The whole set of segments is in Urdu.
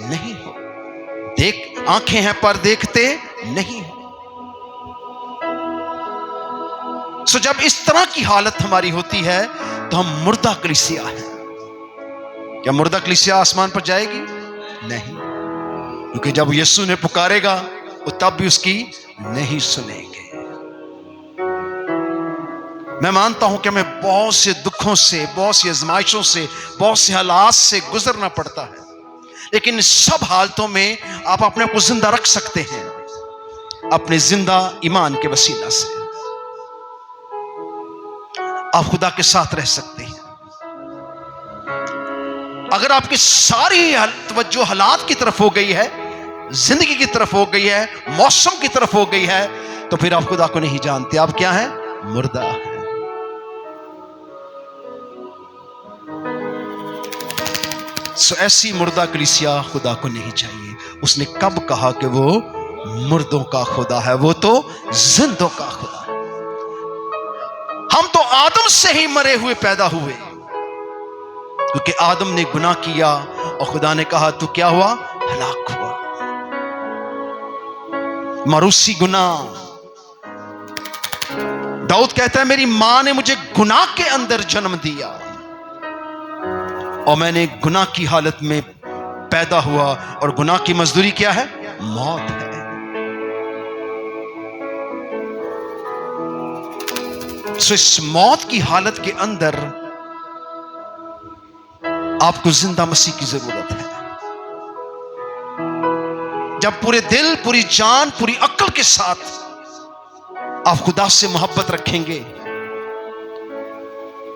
نہیں ہو، آنکھیں ہیں پر دیکھتے نہیں ہو۔ سو جب اس طرح کی حالت ہماری ہوتی ہے تو ہم مردہ کلیسیا ہیں۔ کیا مردہ کلیسیا آسمان پر جائے گی؟ نہیں، کیونکہ جب یسوع نے پکارے گا وہ تب بھی اس کی نہیں سنیں گے۔ میں مانتا ہوں کہ ہمیں بہت سے دکھوں سے، بہت سی آزمائشوں سے، بہت سے حالات سے گزرنا پڑتا ہے، لیکن سب حالتوں میں آپ اپنے آپ کو زندہ رکھ سکتے ہیں اپنے زندہ ایمان کے وسیلہ سے۔ آپ خدا کے ساتھ رہ سکتے ہیں۔ اگر آپ کی ساری توجہ حالات کی طرف ہو گئی ہے، زندگی کی طرف ہو گئی ہے، موسم کی طرف ہو گئی ہے، تو پھر آپ خدا کو نہیں جانتے، آپ کیا ہیں؟ مردہ ہیں۔ سو ایسی مردہ کلیسیا خدا کو نہیں چاہیے۔ اس نے کب کہا کہ وہ مردوں کا خدا ہے؟ وہ تو زندوں کا خدا ہے۔ ہم تو آدم سے ہی مرے ہوئے پیدا ہوئے، کیونکہ آدم نے گناہ کیا اور خدا نے کہا تو کیا ہوا؟ ہلاک ہوا۔ مروسی گناہ۔ داؤد کہتا ہے میری ماں نے مجھے گناہ کے اندر جنم دیا اور میں نے گناہ کی حالت میں پیدا ہوا، اور گناہ کی مزدوری کیا ہے؟ موت ہے۔ سو اس موت کی حالت کے اندر آپ کو زندہ مسیح کی ضرورت ہے۔ جب پورے دل، پوری جان، پوری عقل کے ساتھ آپ خدا سے محبت رکھیں گے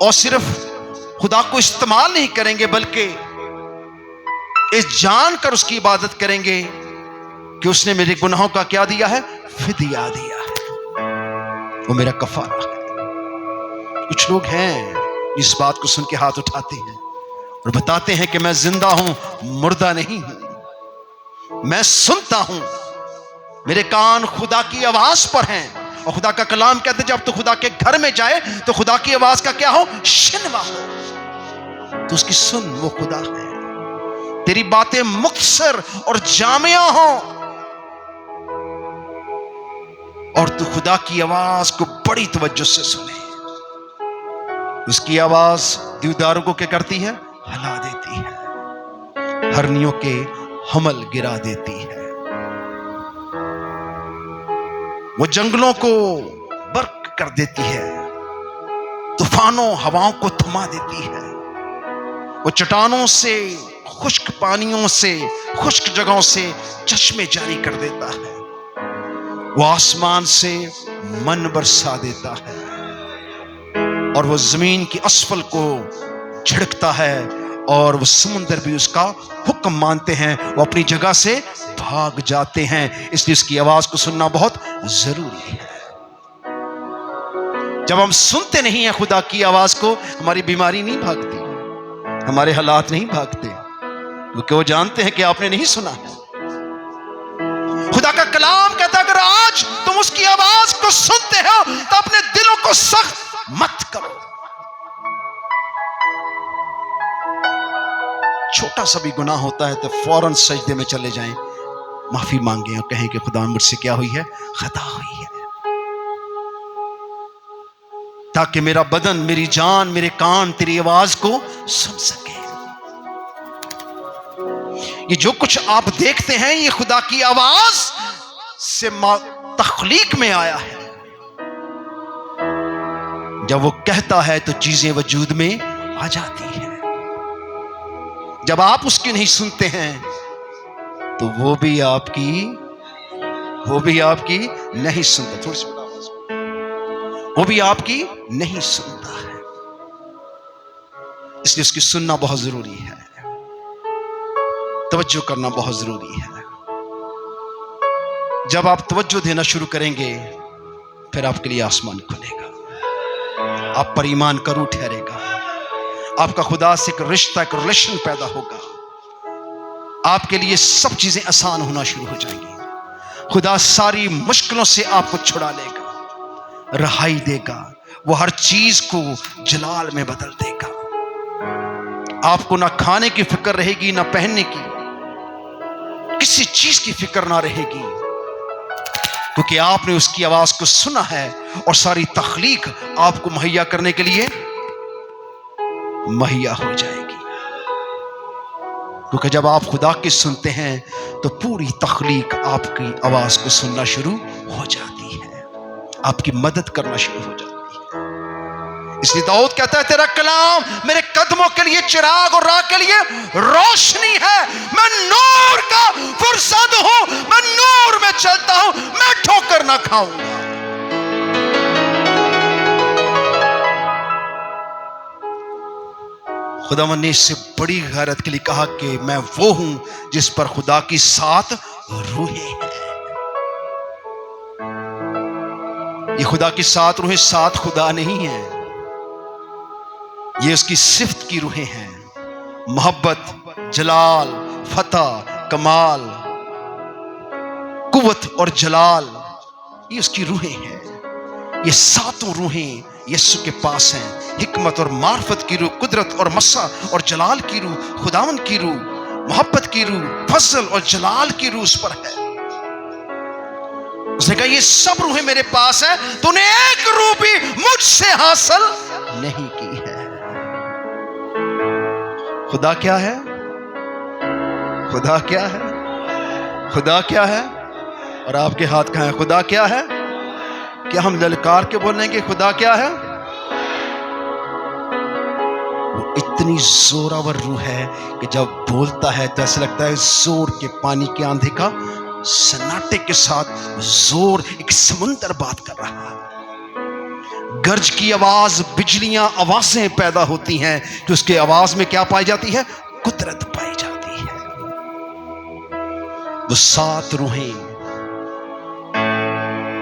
اور صرف خدا کو استعمال نہیں کریں گے بلکہ اس جان کر اس کی عبادت کریں گے کہ اس نے میرے گناہوں کا کیا دیا ہے؟ فدیہ دیا ہے، وہ میرا کفارہ ہے۔ کچھ لوگ ہیں اس بات کو سن کے ہاتھ اٹھاتے ہیں اور بتاتے ہیں کہ میں زندہ ہوں، مردہ نہیں ہوں، میں سنتا ہوں، میرے کان خدا کی آواز پر ہیں، اور خدا کا کلام کہتے ہیں جب تو خدا کے گھر میں جائے تو خدا کی آواز کا کیا ہو؟ شنوا ہو، تو اس کی سن، وہ خدا ہے۔ تیری باتیں مختصر اور جامعہ ہوں اور تو خدا کی آواز کو بڑی توجہ سے سنے۔ اس کی آواز دیوداروں کو کیا کرتی ہے؟ ہلا دیتی ہے، ہرنیوں کے حمل گرا دیتی ہے، وہ جنگلوں کو برق کر دیتی ہے، طوفانوں ہواؤں کو تھما دیتی ہے، وہ چٹانوں سے، خشک پانیوں سے، خشک جگہوں سے چشمے جاری کر دیتا ہے، وہ آسمان سے من برسا دیتا ہے، اور وہ زمین کی اسفل کو جھڑکتا ہے، اور وہ سمندر بھی اس کا حکم مانتے ہیں، وہ اپنی جگہ سے بھاگ جاتے ہیں۔ اس لیے اس کی آواز کو سننا بہت ضروری ہے۔ جب ہم سنتے نہیں ہیں خدا کی آواز کو، ہماری بیماری نہیں بھاگتی، ہمارے حالات نہیں بھاگتے، کیونکہ وہ جانتے ہیں کہ آپ نے نہیں سنا ہے۔ خدا کا کلام کہتا ہے اگر آج تم اس کی آواز کو سنتے ہو تو اپنے دلوں کو سخت مت کرو۔ چھوٹا سا بھی گناہ ہوتا ہے تو فوراً سجدے میں چلے جائیں، معافی مانگیں اور کہیں کہ خدا مجھ سے کیا ہوئی ہے؟ خطا ہوئی ہے، تاکہ میرا بدن، میری جان، میرے کان تیری آواز کو سن سکے۔ یہ جو کچھ آپ دیکھتے ہیں یہ خدا کی آواز سے تخلیق میں آیا ہے۔ جب وہ کہتا ہے تو چیزیں وجود میں آ جاتی ہیں۔ جب آپ اس کی نہیں سنتے ہیں تو وہ بھی آپ کی نہیں سنتا، تھوڑی سی آواز، وہ بھی آپ کی نہیں سنتا ہے۔ اس لیے اس کی سننا بہت ضروری ہے، توجہ کرنا بہت ضروری ہے۔ جب آپ توجہ دینا شروع کریں گے پھر آپ کے لیے آسمان کھلے گا، آپ پر ایمان کا روح ٹھہرے گا، آپ کا خدا سے ایک رشتہ، ایک ریلیشن پیدا ہوگا، آپ کے لیے سب چیزیں آسان ہونا شروع ہو جائیں گی۔ خدا ساری مشکلوں سے آپ کو چھڑا لے گا، رہائی دے گا، وہ ہر چیز کو جلال میں بدل دے گا۔ آپ کو نہ کھانے کی فکر رہے گی، نہ پہننے کی، کسی چیز کی فکر نہ رہے گی، کیونکہ آپ نے اس کی آواز کو سنا ہے اور ساری تخلیق آپ کو مہیا کرنے کے لیے مہیا ہو جائے گی۔ کیونکہ جب آپ خدا کی سنتے ہیں تو پوری تخلیق آپ کی آواز کو سننا شروع ہو جاتی ہے، آپ کی مدد کرنا شروع ہو جاتی ہے۔ اس لیے داؤد کہتا ہے تیرا کلام میرے قدموں کے لیے چراغ اور راہ کے لیے روشنی ہے، میں نور کا فرزند ہوں، میں نور میں چلتا ہوں، میں ٹھوکر نہ کھاؤں گا۔ خداوند نے اس سے بڑی غیرت کے لیے کہا کہ میں وہ ہوں جس پر خدا کی 7 روحیں ہیں۔ یہ خدا کی 7 روحیں 7 خدا نہیں ہیں، یہ اس کی صفت کی روحیں ہیں۔ محبت، جلال، فتح، کمال، قوت اور جلال، یہ اس کی روحیں ہیں۔ یہ 7 روحیں یسوع کے پاس ہیں۔ حکمت اور معرفت کی روح، قدرت اور مسا اور جلال کی روح، خداوند کی روح، محبت کی روح، فضل اور جلال کی روح اس پر ہے۔ اس نے کہا یہ سب روحیں میرے پاس ہیں، تو نے ایک روح بھی مجھ سے حاصل نہیں کی ہے۔ خدا کیا ہے؟ خدا کیا ہے؟ خدا کیا ہے؟ اور آپ کے ہاتھ کہاں ہے؟ خدا کیا ہے؟ کیا ہم للکار کے بولیں گے خدا کیا ہے؟ وہ اتنی زوراور روح ہے کہ جب بولتا ہے تو ایسا لگتا ہے زور کے پانی کے آندھی کا سناٹے کے ساتھ زور، ایک سمندر بات کر رہا ہے۔ گرج کی آواز، بجلیاں، آوازیں پیدا ہوتی ہیں کہ اس کے آواز میں کیا پائی جاتی ہے؟ قدرت پائی جاتی ہے۔ وہ 7 روحیں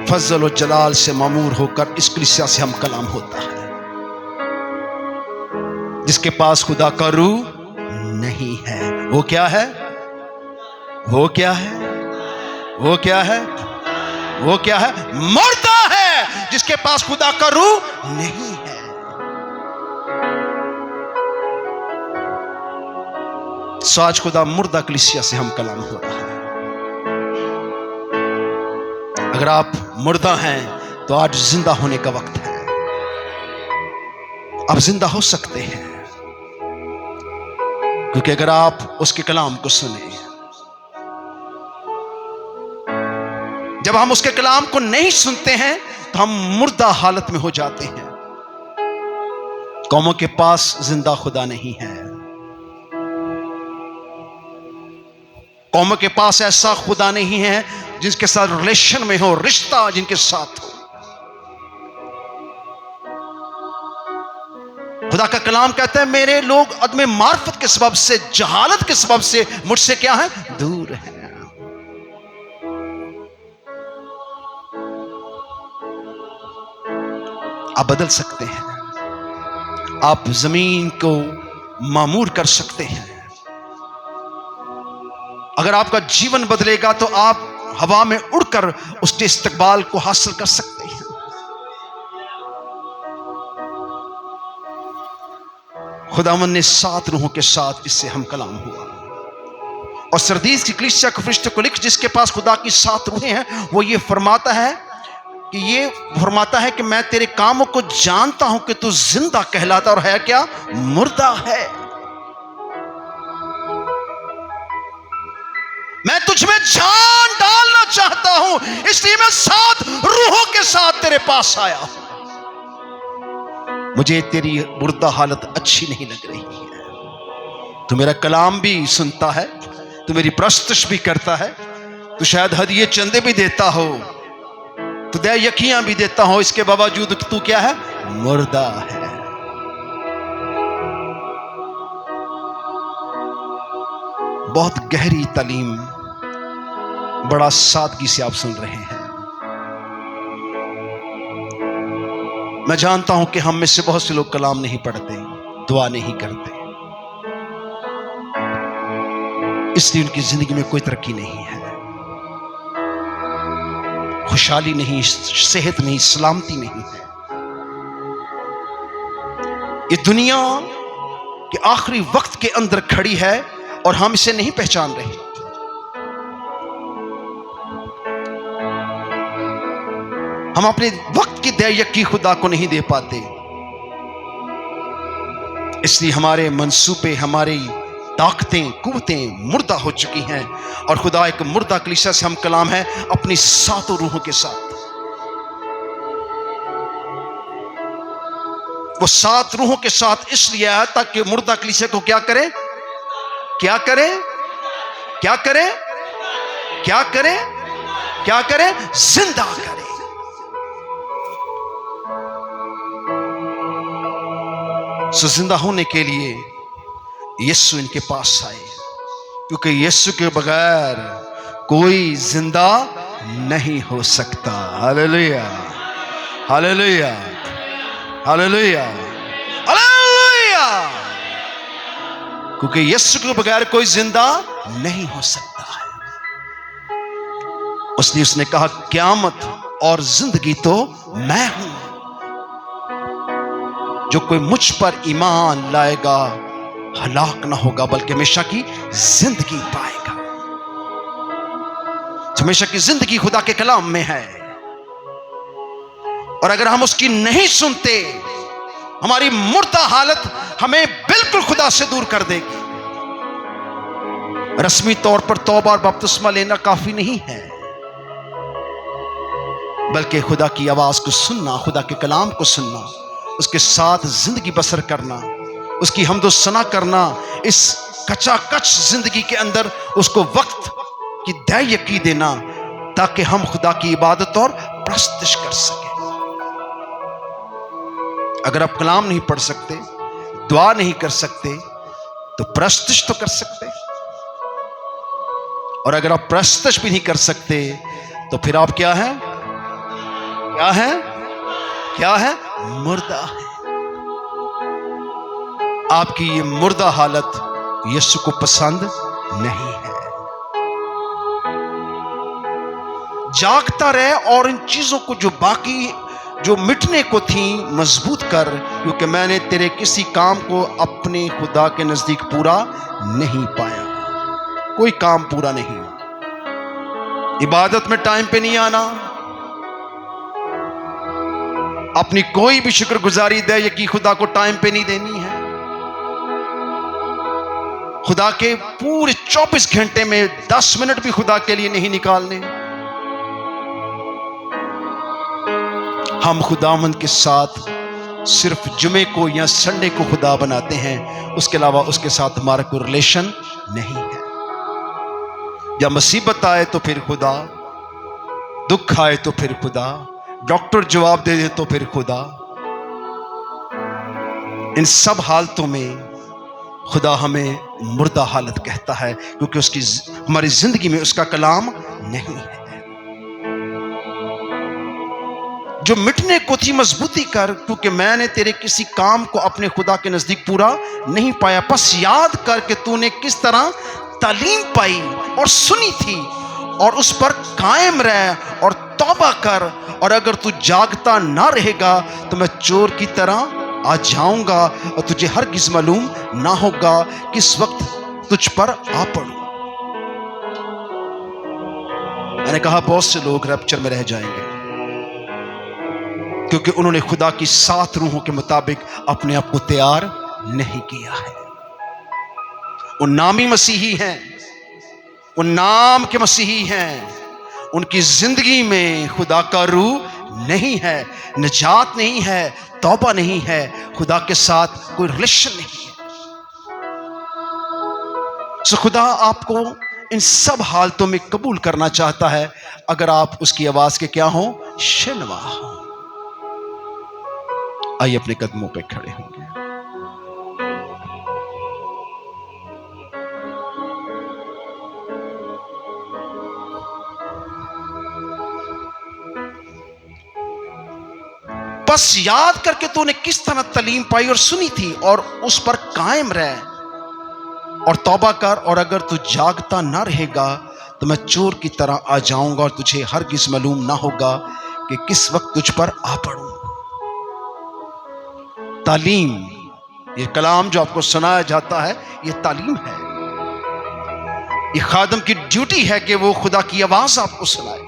فضل و جلال سے معمور ہو کر اس کلیسیا سے ہم کلام ہوتا ہے۔ جس کے پاس خدا کا روح نہیں ہے وہ کیا ہے؟ وہ کیا ہے؟ وہ کیا ہے؟ وہ کیا ہے؟ مردہ ہے، جس کے پاس خدا کا روح نہیں ہے۔ سو آج خدا مردہ کلیسیا سے ہم کلام ہو رہا ہے۔ اگر آپ مردہ ہیں تو آج زندہ ہونے کا وقت ہے، آپ زندہ ہو سکتے ہیں، کیونکہ اگر آپ اس کے کلام کو سنیں، جب ہم اس کے کلام کو نہیں سنتے ہیں تو ہم مردہ حالت میں ہو جاتے ہیں۔ قوموں کے پاس زندہ خدا نہیں ہے، قوموں کے پاس ایسا خدا نہیں ہے جس کے ساتھ ریلیشن میں ہو، رشتہ جن کے ساتھ ہو۔ خدا کا کلام کہتا ہے میرے لوگ عدم معرفت کے سبب سے، جہالت کے سبب سے مجھ سے کیا ہے؟ دور ہیں۔ آپ بدل سکتے ہیں، آپ زمین کو معمور کر سکتے ہیں۔ اگر آپ کا جیون بدلے گا تو آپ ہوا میں اڑ کر اس کے استقبال کو حاصل کر سکتے ہیں۔ خداوند نے 7 روحوں کے ساتھ اس سے ہم کلام ہوا، اور سردیس کی کلیسیا کے فرشتے کو لکھ، جس کے پاس خدا کی 7 روحیں ہیں، وہ یہ فرماتا ہے کہ میں تیرے کاموں کو جانتا ہوں کہ تو زندہ کہلاتا اور ہے کیا؟ مردہ ہے۔ میں تجھ میں جان ڈالنا چاہتا ہوں، اس لیے میں 7 روحوں کے ساتھ تیرے پاس آیا ہوں۔ مجھے تیری مردہ حالت اچھی نہیں لگ رہی ہے۔ تو میرا کلام بھی سنتا ہے، تو میری پرستش بھی کرتا ہے، تو شاید ہدیے چندے بھی دیتا ہو، تو دے یقیاں بھی دیتا ہو، اس کے باوجود تو کیا ہے؟ مردہ ہے۔ بہت گہری تعلیم بڑا سادگی سے آپ سن رہے ہیں۔ میں جانتا ہوں کہ ہم میں سے بہت سے لوگ کلام نہیں پڑھتے، دعا نہیں کرتے، اس لیے ان کی زندگی میں کوئی ترقی نہیں ہے، خوشحالی نہیں، صحت نہیں، سلامتی نہیں ہے۔ یہ دنیا کے آخری وقت کے اندر کھڑی ہے اور ہم اسے نہیں پہچان رہے۔ ہم اپنے وقت کی دے یکی خدا کو نہیں دے پاتے، اس لیے ہمارے منصوبے، ہماری طاقتیں، قوتیں مردہ ہو چکی ہیں، اور خدا ایک مردہ کلیسا سے ہم کلام ہے اپنی ساتوں روحوں کے ساتھ۔ وہ 7 روحوں کے ساتھ اس لیے آیا تاکہ مردہ کلیسا کو کیا کرے؟ کیا کرے؟ کیا کرے؟ کیا کرے؟ کیا کرے؟ زندہ کرے۔ سو زندہ ہونے کے لیے یسوع ان کے پاس آئے، کیونکہ یسوع کے بغیر کوئی زندہ نہیں ہو سکتا۔ ہاللیلویا، ہاللیلویا، ہاللیلویا، ہاللیلویا، کیونکہ یسوع کے بغیر کوئی زندہ نہیں ہو سکتا ہے۔ اس لیے اس نے کہا قیامت اور زندگی تو میں ہوں، جو کوئی مجھ پر ایمان لائے گا ہلاک نہ ہوگا بلکہ ہمیشہ کی زندگی پائے گا۔ ہمیشہ کی زندگی خدا کے کلام میں ہے، اور اگر ہم اس کی نہیں سنتے، ہماری مردہ حالت ہمیں بالکل خدا سے دور کر دے گی۔ رسمی طور پر توبہ اور بپتسمہ لینا کافی نہیں ہے، بلکہ خدا کی آواز کو سننا، خدا کے کلام کو سننا، اس کے ساتھ زندگی بسر کرنا، اس کی حمد و ثنا کرنا، اس کچا کچ زندگی کے اندر اس کو وقت کی دے یکی دینا، تاکہ ہم خدا کی عبادت اور پرستش کر سکیں۔ اگر آپ کلام نہیں پڑھ سکتے، دعا نہیں کر سکتے، تو پرستش تو کر سکتے، اور اگر آپ پرستش بھی نہیں کر سکتے تو پھر آپ کیا ہیں؟ کیا ہیں؟ کیا ہے؟ مردہ ہے۔ آپ کی یہ مردہ حالت یسوع کو پسند نہیں ہے۔ جاگتا رہے اور ان چیزوں کو جو باقی جو مٹنے کو تھیں مضبوط کر، کیونکہ میں نے تیرے کسی کام کو اپنے خدا کے نزدیک پورا نہیں پایا۔ کوئی کام پورا نہیں، عبادت میں ٹائم پہ نہیں آنا، اپنی کوئی بھی شکر گزاری دے یکی خدا کو ٹائم پہ نہیں دینی ہے، خدا کے پورے 24 گھنٹے میں 10 منٹ بھی خدا کے لیے نہیں نکالنے۔ ہم خداوند کے ساتھ صرف جمعے کو یا سنڈے کو خدا بناتے ہیں، اس کے علاوہ اس کے ساتھ ہمارا کوئی ریلیشن نہیں ہے۔ یا مصیبت آئے تو پھر خدا، دکھ آئے تو پھر خدا، ڈاکٹر جواب دے دے تو پھر خدا۔ ان سب حالتوں میں خدا ہمیں مردہ حالت کہتا ہے، کیونکہ اس کی ہماری زندگی میں اس کا کلام نہیں ہے۔ جو مٹنے کو تھی مضبوطی کر، کیونکہ میں نے تیرے کسی کام کو اپنے خدا کے نزدیک پورا نہیں پایا۔ پس یاد کر کہ تو نے کس طرح تعلیم پائی اور سنی تھی، اور اس پر قائم رہ اور توبہ کر، اور اگر تو جاگتا نہ رہے گا تو میں چور کی طرح آ جاؤں گا، اور تجھے ہرگز معلوم نہ ہوگا کس وقت تجھ پر آ پڑوں۔ میں نے کہا بہت سے لوگ ریپچر میں رہ جائیں گے، کیونکہ انہوں نے خدا کی 7 روحوں کے مطابق اپنے آپ کو تیار نہیں کیا ہے۔ وہ نامی مسیحی ہیں، وہ نام کے مسیحی ہیں، ان کی زندگی میں خدا کا روح نہیں ہے، نجات نہیں ہے، توبہ نہیں ہے، خدا کے ساتھ کوئی ریلیشن نہیں ہے۔ سو خدا آپ کو ان سب حالتوں میں قبول کرنا چاہتا ہے، اگر آپ اس کی آواز کے کیا ہوں؟ شنوا ہوں۔ آئیے اپنے قدموں پہ کھڑے ہوں گے۔ بس یاد کر کے تو نے کس طرح تعلیم پائی اور سنی تھی، اور اس پر قائم رہ اور توبہ کر، اور اگر تو جاگتا نہ رہے گا تو میں چور کی طرح آ جاؤں گا، اور تجھے ہرگز معلوم نہ ہوگا کہ کس وقت تجھ پر آ پڑوں۔ تعلیم، یہ کلام جو آپ کو سنایا جاتا ہے، یہ تعلیم ہے۔ یہ خادم کی ڈیوٹی ہے کہ وہ خدا کی آواز آپ کو سنائے۔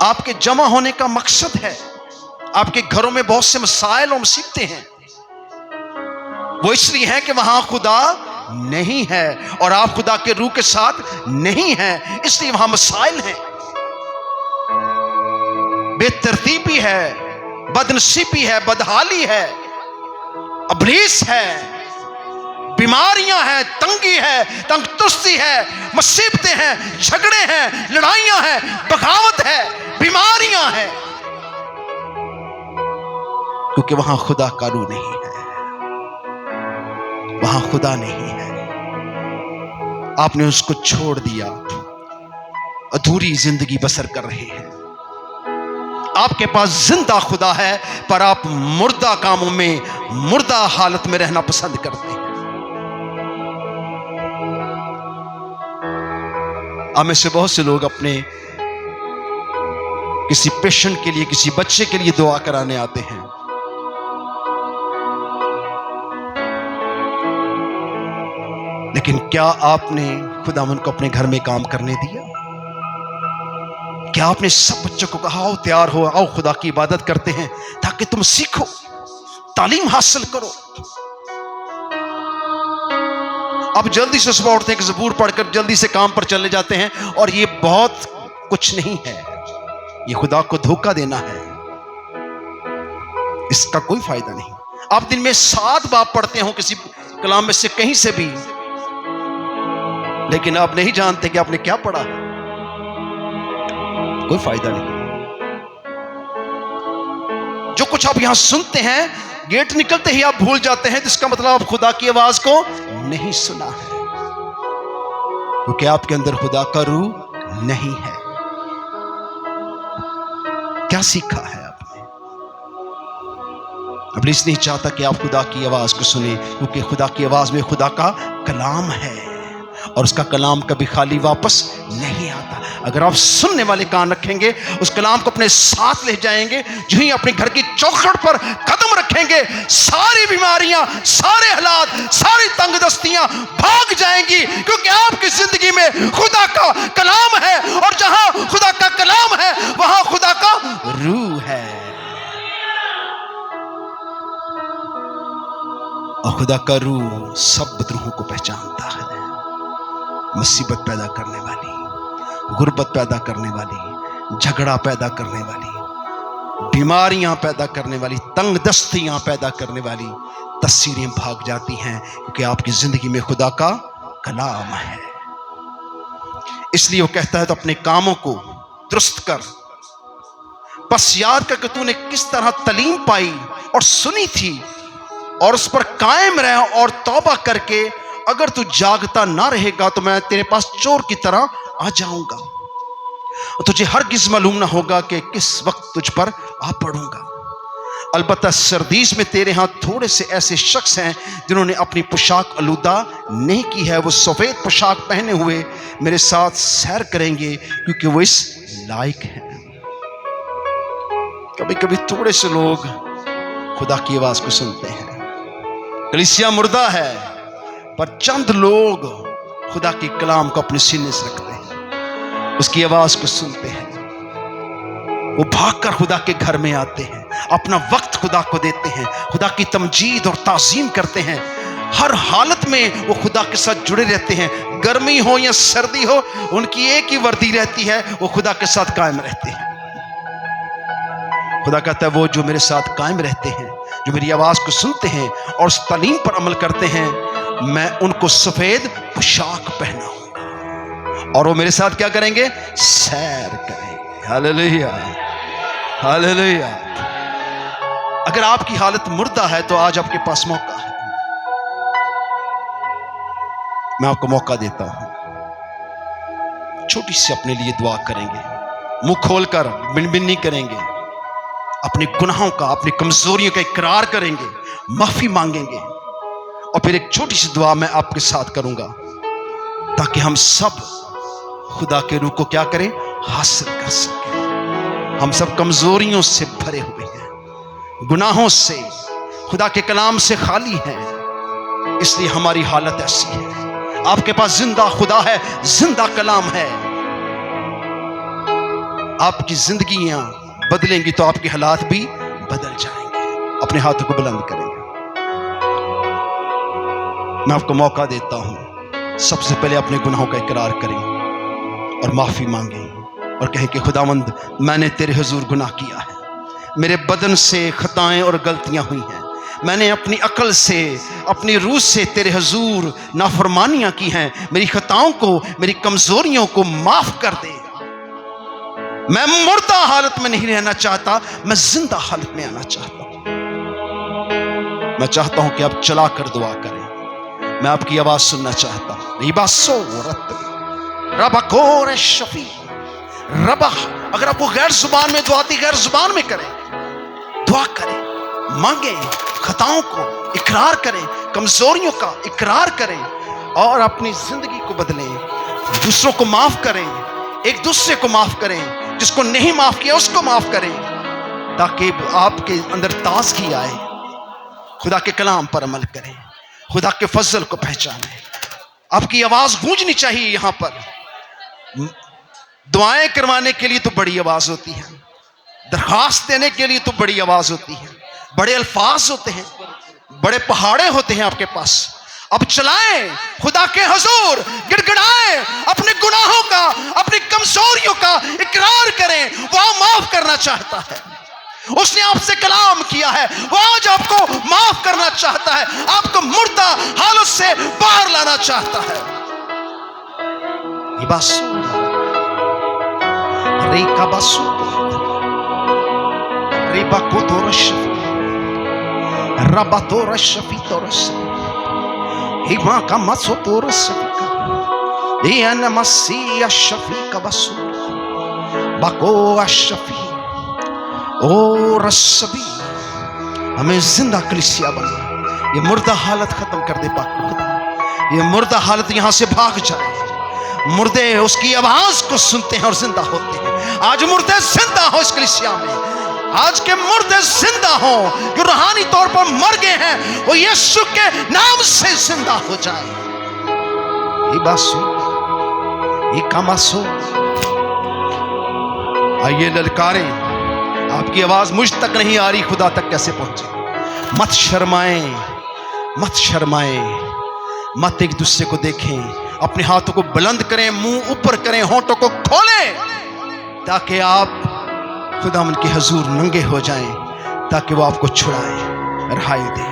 آپ کے جمع ہونے کا مقصد ہے. آپ کے گھروں میں بہت سے مسائل اور مصیبتیں ہیں، وہ اس لیے ہیں کہ وہاں خدا نہیں ہے اور آپ خدا کے روح کے ساتھ نہیں ہیں، اس لیے وہاں مسائل ہیں، بے ترتیبی ہے، بدنصیبی ہے، بدحالی ہے، ابلیس ہے، بیماریاں ہیں، تنگی ہے، تنگ ترسی ہے، مصیبتیں ہیں، جھگڑے ہیں، لڑائیاں ہیں، بغاوت ہے، بیماریاں ہیں، کیونکہ وہاں خدا کا روح نہیں ہے، وہاں خدا نہیں ہے. آپ نے اس کو چھوڑ دیا، ادھوری زندگی بسر کر رہے ہیں. آپ کے پاس زندہ خدا ہے پر آپ مردہ کاموں میں، مردہ حالت میں رہنا پسند کرتے ہیں. آپ میں سے بہت سے لوگ اپنے کسی پیشنٹ کے لیے، کسی بچے کے لیے دعا کرانے آتے ہیں، لیکن کیا آپ نے خداوند کو اپنے گھر میں کام کرنے دیا؟ کیا آپ نے سب بچوں کو کہا آؤ تیار ہو، آؤ خدا کی عبادت کرتے ہیں تاکہ تم سیکھو، تعلیم حاصل کرو؟ اب جلدی سے صبح اٹھتے ہیں کہ زبور پڑھ کر جلدی سے کام پر چلے جاتے ہیں، اور یہ بہت کچھ نہیں ہے، یہ خدا کو دھوکہ دینا ہے، اس کا کوئی فائدہ نہیں. آپ دن میں 7 باب پڑھتے ہوں کسی کلام میں سے کہیں سے بھی، لیکن آپ نہیں جانتے کہ آپ نے کیا پڑھا ہے، کوئی فائدہ نہیں. جو کچھ آپ یہاں سنتے ہیں گیٹ نکلتے ہی آپ بھول جاتے ہیں، جس کا مطلب آپ خدا کی آواز کو نہیں سنا ہے، کیونکہ آپ کے اندر خدا کا روح نہیں ہے. کیا سیکھا ہے آپ نے؟ ابلیس نہیں چاہتا کہ آپ خدا کی آواز کو سنیں، کیونکہ خدا کی آواز میں خدا کا کلام ہے اور اس کا کلام کبھی خالی واپس نہیں آتا. اگر آپ سننے والے کان رکھیں گے، اس کلام کو اپنے ساتھ لے جائیں گے، جو ہی اپنے گھر کی چوکھٹ پر قدم رکھیں گے، ساری بیماریاں، سارے حالات، ساری تنگ دستیاں بھاگ جائیں گی، کیونکہ آپ کی زندگی میں خدا کا کلام ہے، اور جہاں خدا کا کلام ہے وہاں خدا کا روح ہے. اور خدا کا روح سب بدروہوں کو پہچانتا ہے، مصیبت پیدا کرنے والی، غربت پیدا کرنے والی، جھگڑا پیدا کرنے والی، بیماریاں پیدا کرنے والی، تنگ دستیاں پیدا کرنے والی تصویریں بھاگ جاتی ہیں، کیونکہ آپ کی زندگی میں خدا کا کلام ہے. اس لیے وہ کہتا ہے تو اپنے کاموں کو درست کر، بس یاد کر کہ تو نے کس طرح تعلیم پائی اور سنی تھی، اور اس پر قائم رہ، اور توبہ کر کے اگر تو جاگتا نہ رہے گا تو میں تیرے پاس چور کی طرح آ جاؤں گا، اور تجھے ہرگز معلوم نہ ہوگا کہ کس وقت تجھ پر آ پڑوں گا. البتہ سردیس میں تیرے ہاں تھوڑے سے ایسے شخص ہیں جنہوں نے اپنی پوشاک آلودہ نہیں کی ہے، وہ سفید پوشاک پہنے ہوئے میرے ساتھ سیر کریں گے، کیونکہ وہ اس لائق ہیں. کبھی کبھی تھوڑے سے لوگ خدا کی آواز کو سنتے ہیں. کلیسیا مردہ ہے، پر چند لوگ خدا کی کلام کو اپنے سینے سے رکھتے ہیں، اس کی آواز کو سنتے ہیں، وہ بھاگ کر خدا کے گھر میں آتے ہیں، اپنا وقت خدا کو دیتے ہیں، خدا کی تمجید اور تعظیم کرتے ہیں. ہر حالت میں وہ خدا کے ساتھ جڑے رہتے ہیں، گرمی ہو یا سردی ہو، ان کی ایک ہی وردی رہتی ہے، وہ خدا کے ساتھ قائم رہتے ہیں. خدا کہتا ہے وہ جو میرے ساتھ قائم رہتے ہیں، جو میری آواز کو سنتے ہیں اور اس تعلیم پر عمل کرتے ہیں، میں ان کو سفید پوشاک پہناؤں گا، اور وہ میرے ساتھ کیا کریں گے؟ سیر کریں گے. ہاللیلویا، ہاللیلویا. اگر آپ کی حالت مردہ ہے تو آج آپ کے پاس موقع ہے. میں آپ کو موقع دیتا ہوں، چھوٹی سی اپنے لیے دعا کریں گے، منہ کھول کر بن بن نہیں کریں گے، اپنے گناہوں کا، اپنی کمزوریوں کا اقرار کریں گے، معافی مانگیں گے، اور پھر ایک چھوٹی سی دعا میں آپ کے ساتھ کروں گا تاکہ ہم سب خدا کے روح کو کیا کریں؟ حاصل کر سکیں. ہم سب کمزوریوں سے بھرے ہوئے ہیں، گناہوں سے، خدا کے کلام سے خالی ہیں، اس لیے ہماری حالت ایسی ہے. آپ کے پاس زندہ خدا ہے، زندہ کلام ہے. آپ کی زندگیاں بدلیں گی تو آپ کے حالات بھی بدل جائیں گے. اپنے ہاتھوں کو بلند کریں گے. میں آپ کو موقع دیتا ہوں، سب سے پہلے اپنے گناہوں کا اقرار کریں اور معافی مانگیں اور کہیں کہ خداوند میں نے تیرے حضور گناہ کیا ہے، میرے بدن سے خطائیں اور غلطیاں ہوئی ہیں، میں نے اپنی عقل سے اپنی روح سے تیرے حضور نافرمانیاں کی ہیں، میری خطاؤں کو میری کمزوریوں کو معاف کر دے. میں مردہ حالت میں نہیں رہنا چاہتا، میں زندہ حالت میں آنا چاہتا ہوں. میں چاہتا ہوں کہ آپ چلا کر دعا کریں. میں آپ کی آواز سننا چاہتا ہوں. ربا شفیع ربا. اگر آپ کو غیر زبان میں دعا آتی، غیر زبان میں کریں، دعا کریں، مانگیں، خطاؤں کو اقرار کریں، کمزوریوں کا اقرار کریں اور اپنی زندگی کو بدلیں. دوسروں کو معاف کریں، ایک دوسرے کو معاف کریں، جس کو نہیں معاف کیا اس کو معاف کریں، تاکہ آپ کے اندر تازگی آئے. خدا کے کلام پر عمل کریں، خدا کے فضل کو پہچانیں. آپ کی آواز گونجنی چاہیے. یہاں پر دعائیں کروانے کے لیے تو بڑی آواز ہوتی ہے، درخواست دینے کے لیے تو بڑی آواز ہوتی ہے، بڑے الفاظ ہوتے ہیں، بڑے پہاڑے ہوتے ہیں آپ کے پاس. اب چلائیں خدا کے حضور، گڑ گڑائیں، اپنے گناہوں کا اپنی کمزوریوں کا اقرار کریں. وہ معاف کرنا چاہتا ہے، اس نے آپ سے کلام کیا ہے، وہ آج آپ کو معاف کرنا چاہتا ہے، آپ کو مردہ حالت سے باہر لانا چاہتا ہے. ریکا باسو ریبا کو تو رشفی ربا تو رشفی تو رشفی ہیما کا مسو تو رشفی کا دیانا مسیح شفی کا باسو باکو اشفی او رشفی. ہمیں زندہ کلیسیا بنا. یہ مردہ حالت ختم کر دے پاک خدا. یہ مردہ حالت یہاں سے بھاگ جائے. مردے اس کی آواز کو سنتے ہیں اور زندہ ہوتے ہیں. آج مردے زندہ ہو اس کلیسیا میں. آج کے مردے زندہ ہوں جو روحانی طور پر مر گئے ہیں، وہ یسوع کے نام سے زندہ ہو جائے. آئیے للکاریں. آپ کی آواز مجھ تک نہیں آ رہی، خدا تک کیسے پہنچے؟ مت شرمائیں، مت شرمائیں، مت ایک دوسرے کو دیکھیں. اپنے ہاتھوں کو بلند کریں، منہ اوپر کریں، ہونٹوں کو کھولیں، تاکہ آپ خداوند کے حضور ننگے ہو جائیں، تاکہ وہ آپ کو چھڑائے، رہائی دے.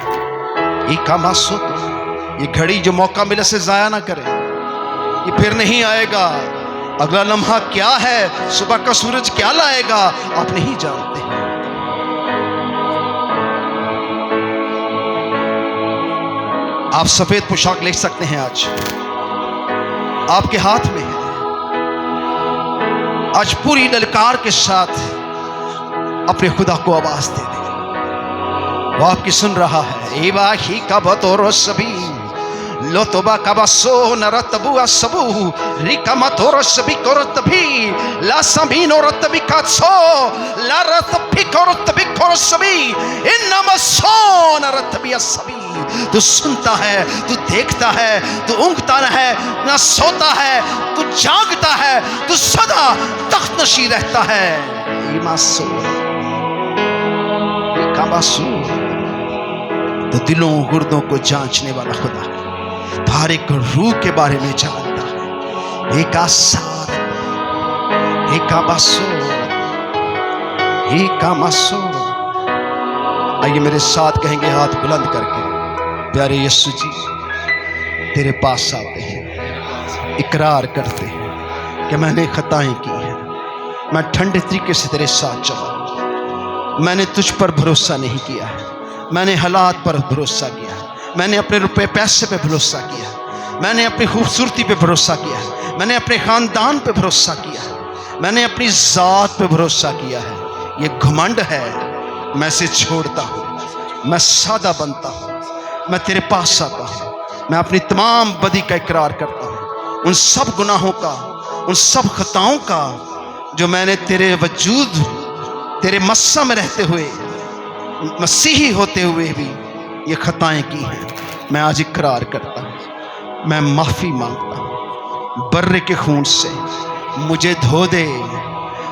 یہ گھڑی جو موقع ملے سے ضائع نہ کریں. یہ پھر نہیں آئے گا. اگلا لمحہ کیا ہے، صبح کا سورج کیا لائے گا، آپ نہیں جانتے. آپ سفید پوشاک لے سکتے ہیں، آج آپ کے ہاتھ میں ہے. آج پوری للکار کے ساتھ اپنے خدا کو آواز دے دیں. وہ آپ کی سن رہا ہے. ایوا ہی کا بطور سبھی لو توبا کا بسو نرتبو اسبو ریکا متور سبھی کرتبھی لا سبین رتبی کاتسو لا رتبی کرتبی کرسبی انما سون رتبی اسبی. تو سنتا ہے، تو دیکھتا ہے، تو اونگتا ہے، نہ سوتا ہے، تو جاگتا ہے، تو سدا تخت نشی رہتا ہے. تو دلوں گردوں کو جانچنے والا خدا ہے، ہر ایک روح کے بارے میں جانتا ہے. ایک آسار ایک آباسور ایک آماسور. آئیے میرے ساتھ کہیں گے ہاتھ بلند کر کے، پیارے یسوع جی تیرے پاس آتے ہیں، اقرار کرتے ہیں کہ میں نے خطائیں کی ہیں، میں ٹھنڈے طریقے سے تیرے ساتھ چلا، میں نے تجھ پر بھروسہ نہیں کیا ہے، میں نے حالات پر بھروسہ کیا ہے، میں نے اپنے روپے پیسے پہ بھروسہ کیا ہے، میں نے اپنی خوبصورتی پہ بھروسہ کیا ہے، میں نے اپنے خاندان پہ بھروسہ کیا ہے، میں نے اپنی ذات پہ بھروسہ کیا ہے. یہ گھمنڈ ہے، میں اسے چھوڑتا ہوں، میں سادہ بنتا ہوں، میں تیرے پاس آتا ہوں. میں اپنی تمام بدی کا اقرار کرتا ہوں، ان سب گناہوں کا، ان سب خطاؤں کا جو میں نے تیرے وجود، تیرے مسا میں رہتے ہوئے، مسیحی ہوتے ہوئے بھی یہ خطائیں کی ہیں. میں آج اقرار کرتا ہوں، میں معافی مانگتا ہوں. برے کے خون سے مجھے دھو دے،